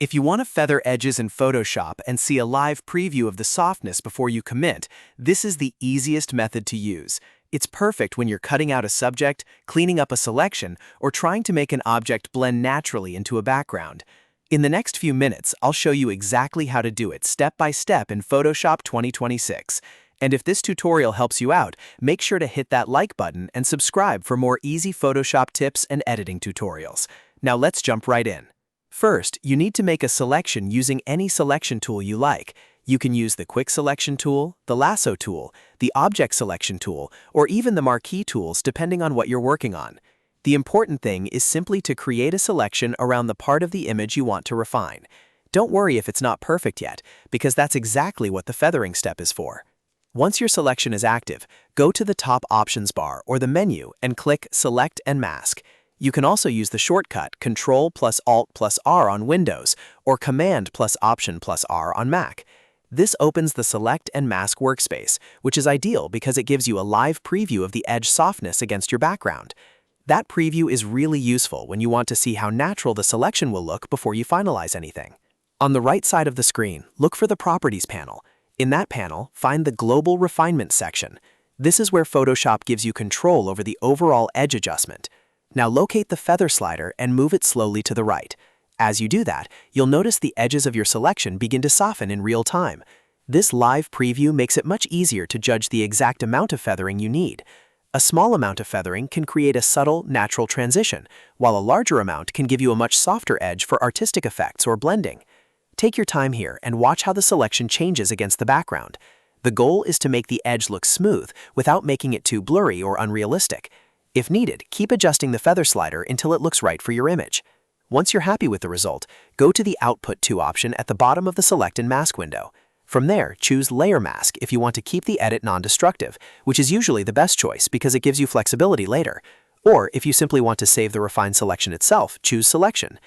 If you want to feather edges in Photoshop and see a live preview of the softness before you commit, this is the easiest method to use. It's perfect when you're cutting out a subject, cleaning up a selection, or trying to make an object blend naturally into a background. In the next few minutes, I'll show you exactly how to do it step by step in Photoshop 2026. And if this tutorial helps you out, make sure to hit that like button and subscribe for more easy Photoshop tips and editing tutorials. Now let's jump right in. First, you need to make a selection using any selection tool you like. You can use the Quick Selection tool, the Lasso tool, the Object Selection tool, or even the Marquee tools depending on what you're working on. The important thing is simply to create a selection around the part of the image you want to refine. Don't worry if it's not perfect yet, because that's exactly what the feathering step is for. Once your selection is active, go to the top options bar or the menu and click Select and Mask. You can also use the shortcut Ctrl+Alt+R on Windows or Command+Option+R on Mac. This opens the Select and Mask workspace, which is ideal because it gives you a live preview of the edge softness against your background. That preview is really useful when you want to see how natural the selection will look before you finalize anything. On the right side of the screen, look for the Properties panel. In that panel, find the Global Refinements section. This is where Photoshop gives you control over the overall edge adjustment. Now locate the feather slider and move it slowly to the right. As you do that, you'll notice the edges of your selection begin to soften in real time. This live preview makes it much easier to judge the exact amount of feathering you need. A small amount of feathering can create a subtle, natural transition, while a larger amount can give you a much softer edge for artistic effects or blending. Take your time here and watch how the selection changes against the background. The goal is to make the edge look smooth without making it too blurry or unrealistic. If needed, keep adjusting the feather slider until it looks right for your image. Once you're happy with the result, go to the Output To option at the bottom of the Select and Mask window. From there, choose Layer Mask if you want to keep the edit non-destructive, which is usually the best choice because it gives you flexibility later. Or if you simply want to save the refined selection itself, choose Selection.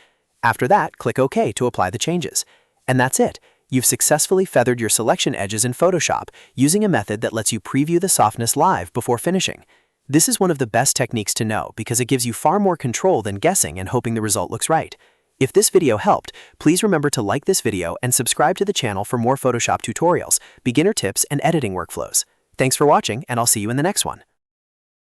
After that, click OK to apply the changes. And that's it. You've successfully feathered your selection edges in Photoshop using a method that lets you preview the softness live before finishing. This is one of the best techniques to know because it gives you far more control than guessing and hoping the result looks right. If this video helped, please remember to like this video and subscribe to the channel for more Photoshop tutorials, beginner tips, and editing workflows. Thanks for watching, and I'll see you in the next one.